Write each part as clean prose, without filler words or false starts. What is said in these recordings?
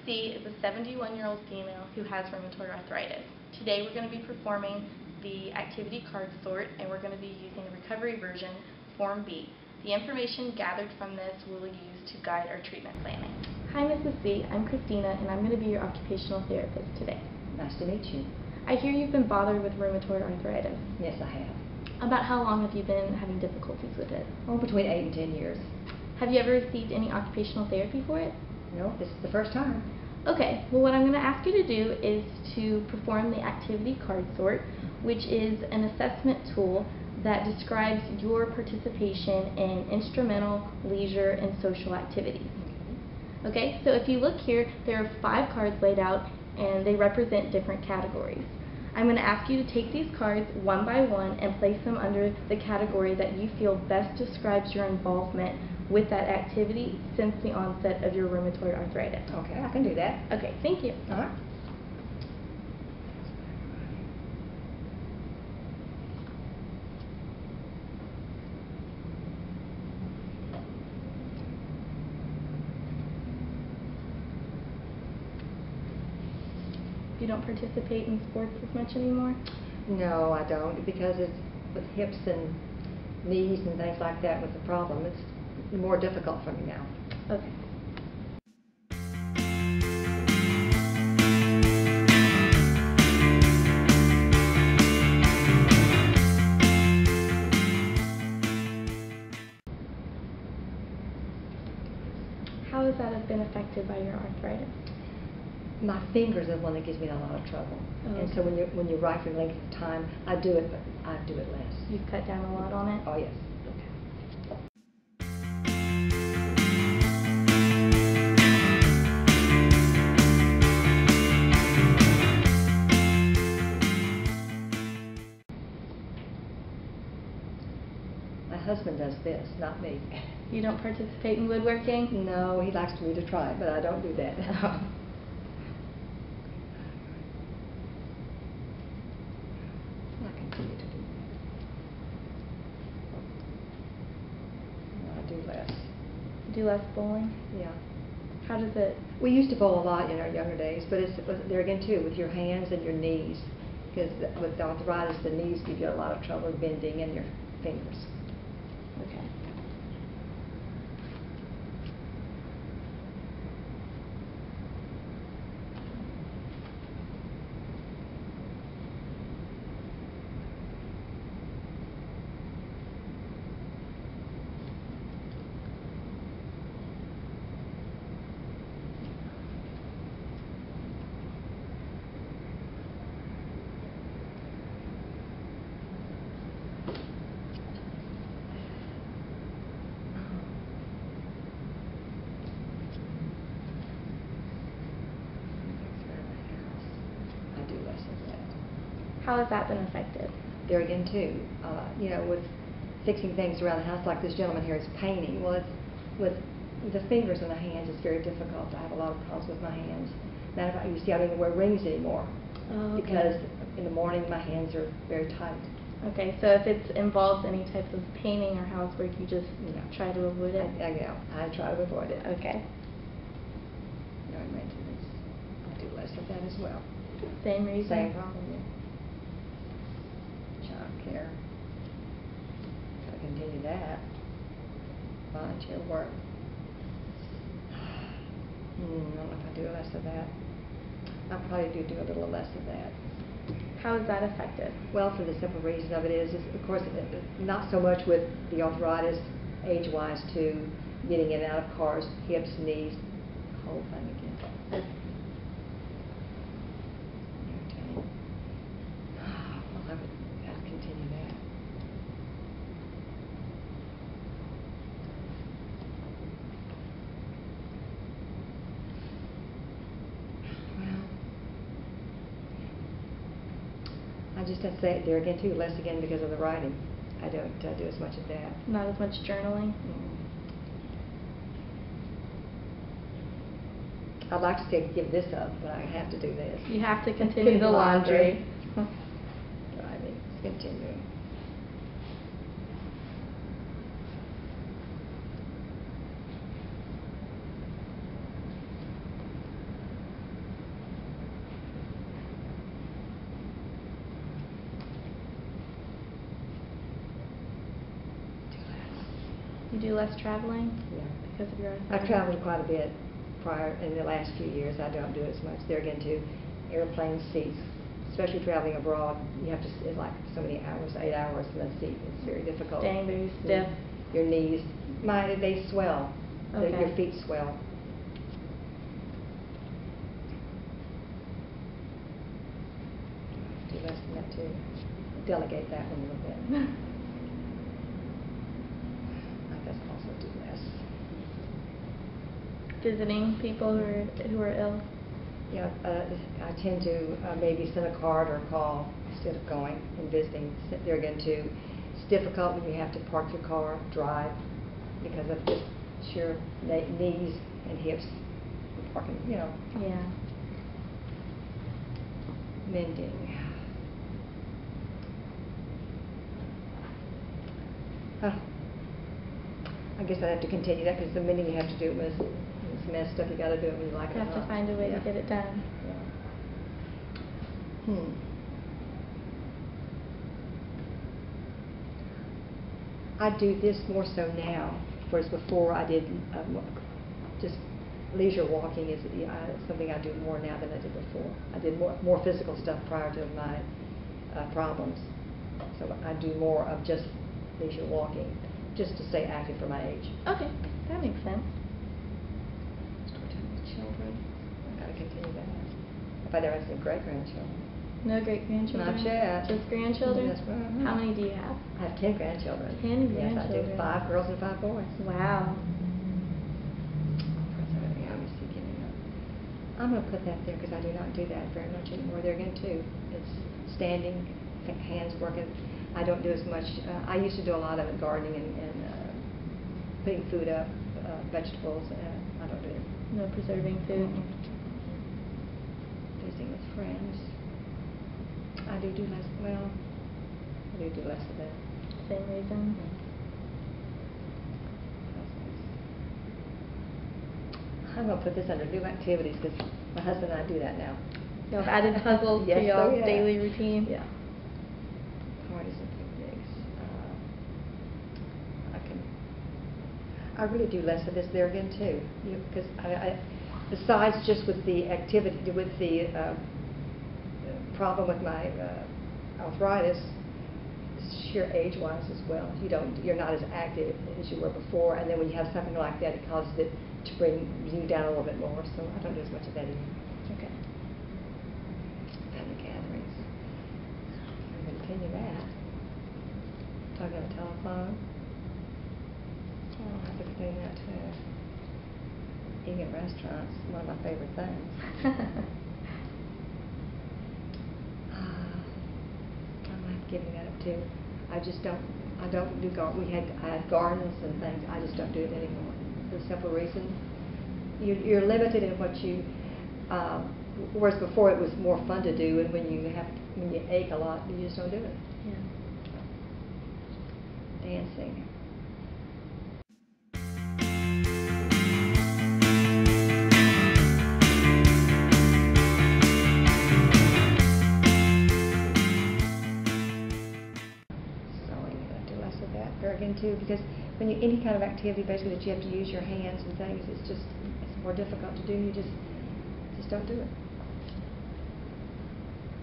C is a 71-year-old female who has rheumatoid arthritis. Today we're going to be performing the activity card sort, and we're going to be using the recovery version, Form B. The information gathered from this we'll use to guide our treatment planning. Hi Mrs. C, I'm Christina and I'm going to be your occupational therapist today. Nice to meet you. I hear you've been bothered with rheumatoid arthritis. Yes, I have. About how long have you been having difficulties with it? Oh, between 8 and 10 years. Have you ever received any occupational therapy for it? No, this is the first time. Okay, well what I'm going to ask you to do is to perform the activity card sort, which is an assessment tool that describes your participation in instrumental, leisure, and social activities. Okay, so if you look here, there are 5 cards laid out and they represent different categories. I'm going to ask you to take these cards one by one and place them under the category that you feel best describes your involvement with that activity since the onset of your rheumatoid arthritis. Okay, I can do that. Okay, thank you. Uh-huh. You don't participate in sports as much anymore? No, I don't, because it's with hips and knees and things like that with the problem. It's more difficult for me now. Okay. How has that been affected by your arthritis? My fingers are the one that gives me a lot of trouble. Oh, and so when you write for a length of time, I do it, but I do it less. You've cut down a lot on it? Oh, yes. My husband does this, not me. You don't participate in woodworking? No, he likes me to try it, but I don't do that. I continue to do that. I do less. Do less bowling? Yeah. How does it? We used to bowl a lot in our younger days, but it's there again too with your hands and your knees, because with arthritis, the knees give you a lot of trouble bending and your fingers. Okay. How has that been affected? There again too, with fixing things around the house, like this gentleman here is painting. Well, it's with the fingers and the hands, it's very difficult. I have a lot of problems with my hands. Matter of fact, you see, I don't even wear rings anymore. Oh, okay. Because in the morning my hands are very tight. Okay, so if it involves any type of painting or housework, you just try to avoid it? I try to avoid it. Okay. Yard maintenance, I do less of that as well. Same reason? Same problem, yeah. Child care, gotta continue that. Volunteer work. I don't know if I do less of that. I probably do a little less of that. How is that affected? Well, for the simple reason of it is of course, not so much with the arthritis, age-wise, too, getting in and out of cars, hips, knees, the whole thing again. Well, I would continue that. I just have to say there again too, less again because of the writing. I don't do as much of that. Not as much journaling? I'd like to say give this up, but I have to do this. You have to continue the laundry. Driving, continuing. You do less traveling? Yeah. Because of your I've arthritis? traveled quite a bit prior, in the last few years. I don't do it as much. There again, too, airplane seats, especially traveling abroad, you have to sit like so many hours, 8 hours in the seat. It's very difficult. Staying very stiff. Your knees, they swell. Okay. Your feet swell. Do less than that too. Delegate that one a little bit. I guess also do less. Visiting people who are ill? Yeah, I tend to maybe send a card or call instead of going and visiting. There again too, it's difficult when you have to park your car, drive, because of just sheer knees and hips. Parking, you know. Yeah. Mending. I guess I'd have to continue that because the mending you have to do is mess stuff. You got to do it when you like it. You have to find a way to get it done. Yeah. I do this more so now, whereas before I did just leisure walking is something I do more now than I did before. I did more physical stuff prior to my problems, so I do more of just leisure walking, just to stay active for my age. Okay, that makes sense. Storytime with children. I've got to continue that. If I never have any great-grandchildren. No great-grandchildren? Not yet. Just grandchildren? Yes, How many do you have? I have 10 grandchildren. 10 Yes, I do. grandchildren. 5 girls and 5 boys. Wow. I'm going to put that there because I do not do that very much anymore. There again, too. It's standing, hands working. I don't do as much. I used to do a lot of it, gardening and putting food up, vegetables. I don't do it. No preserving food? Visiting with friends. I do less. Well, I do less of that. Same reason? I'm going to put this under new activities because my husband and I do that now. You have added puzzles Yes, to y'all's oh, yeah. daily routine? Yeah. Parties and picnics. I really do less of this there again too, because besides just with the activity, with the problem with my arthritis, sheer age-wise as well. You're not as active as you were before, and then when you have something like that, it causes it to bring you down a little bit more. So I don't do as much of that anymore. Okay. Family gatherings. I'm going to continue that. Talking on the telephone. Oh, I have to continue that too. Eating at restaurants, one of my favorite things. I'm giving that up too. I don't do garden. I had gardens and things. I just don't do it anymore. For the simple reason, you're limited in what you. Whereas before it was more fun to do, and when you ache a lot, you just don't do it. Yeah. Dancing. Again too, because when any kind of activity basically that you have to use your hands and things, it's more difficult to do. You just don't do it.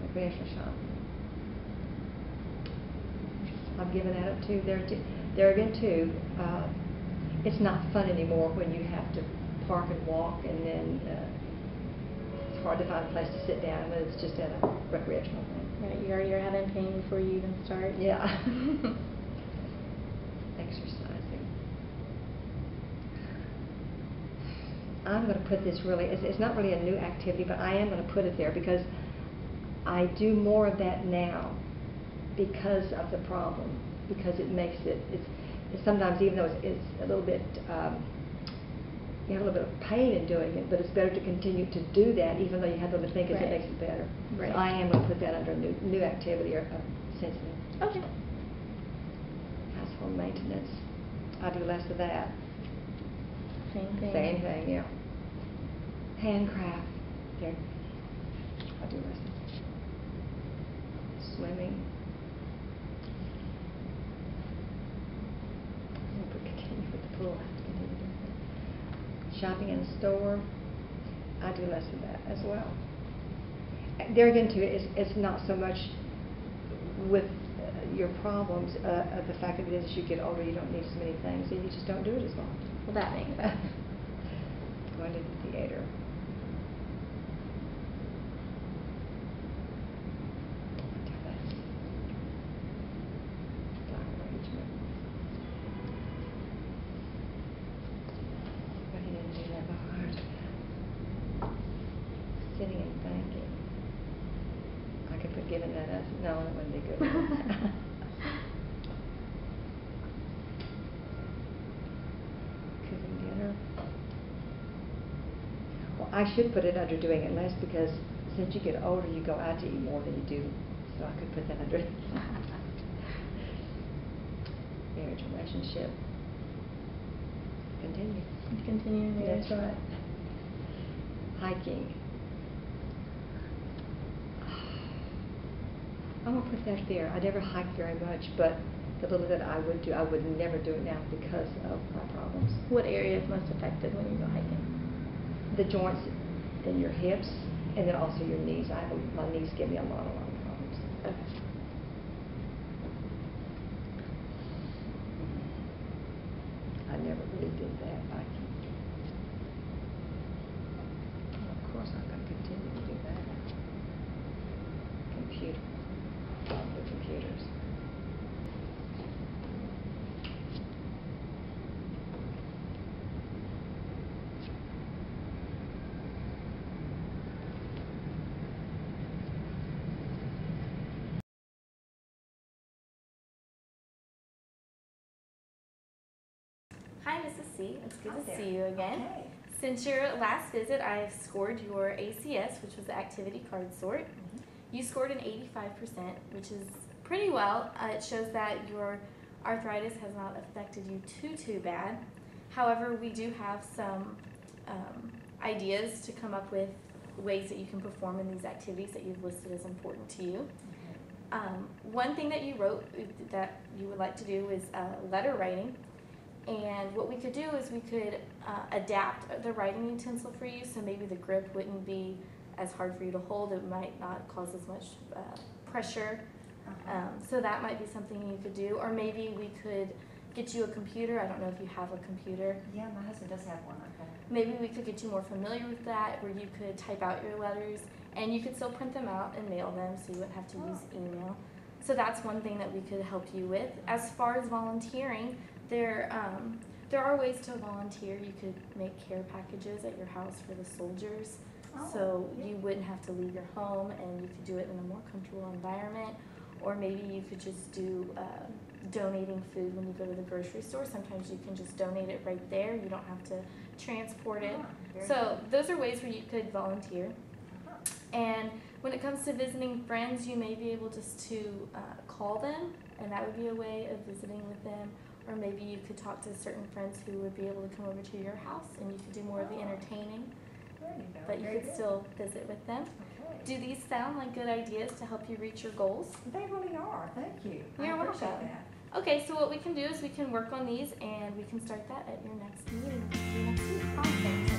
Recreational shopping. I've given that up too. There again too. It's not fun anymore when you have to park and walk, and then it's hard to find a place to sit down when it's just at a recreational thing. Right. You already are having pain before you even start. Yeah. Exercising. I'm going to put this really, it's not really a new activity, but I am going to put it there because I do more of that now because of the problem, because it makes it's sometimes, even though it's a little bit, you have a little bit of pain in doing it, but it's better to continue to do that even though you have to think it makes it better. Right. So I am going to put that under new activity or sensitive. Okay. Household maintenance. I do less of that. Same thing. Same thing, yeah. Handcraft. There. I do less of that. Swimming. I'm going to continue with shopping in a store, I do less of that as well. There again, too, it's not so much with your problems of the fact that it is as you get older, you don't need as many things, and you just don't do it as long. Well, that makes sense. Going to the theater. Sitting and thinking. I could put giving that up. No, that wouldn't be good. Cooking dinner. Well, I should put it under doing it less because since you get older, you go out to eat more than you do. So I could put that under marriage relationship. Continue. Continuing marriage. That's right. Hiking. I'm going to put that there. I never hiked very much, but the little that I would do, I would never do it now because of my problems. What area is most affected when you go hiking? The joints in your hips, and then also your knees. My knees give me a lot of problems. Okay. I never really did that hiking. Well, of course, I'm going to continue to do that. Computer. The computers. Hi, Mrs. C. It's good Hi to there. see you again. Okay. Since your last visit, I've scored your ACS, which was the activity card sort. You scored an 85%, which is pretty well. It shows that your arthritis has not affected you too bad. However, we do have some ideas to come up with ways that you can perform in these activities that you've listed as important to you. One thing that you wrote that you would like to do is letter writing. And what we could do is we could adapt the writing utensil for you, so maybe the grip wouldn't be as hard for you to hold. It might not cause as much pressure. So that might be something you could do. Or maybe we could get you a computer. I don't know if you have a computer. Yeah, my husband does have one. Okay. Maybe we could get you more familiar with that, where you could type out your letters, and you could still print them out and mail them, so you wouldn't have to use email. So that's one thing that we could help you with. As far as volunteering, there are ways to volunteer. You could make care packages at your house for the soldiers, so you wouldn't have to leave your home, and you could do it in a more comfortable environment. Or maybe you could just do donating food when you go to the grocery store. Sometimes you can just donate it right there. You don't have to transport it. So those are ways where you could volunteer. And when it comes to visiting friends, you may be able just to call them, and that would be a way of visiting with them. Or maybe you could talk to certain friends who would be able to come over to your house, and you could do more of the entertaining. But you could still visit with them. Do these sound like good ideas to help you reach your goals? They really are. Thank you. You're I appreciate welcome. that. Okay, so what we can do is we can work on these, and we can start that at your next meeting next week. Awesome.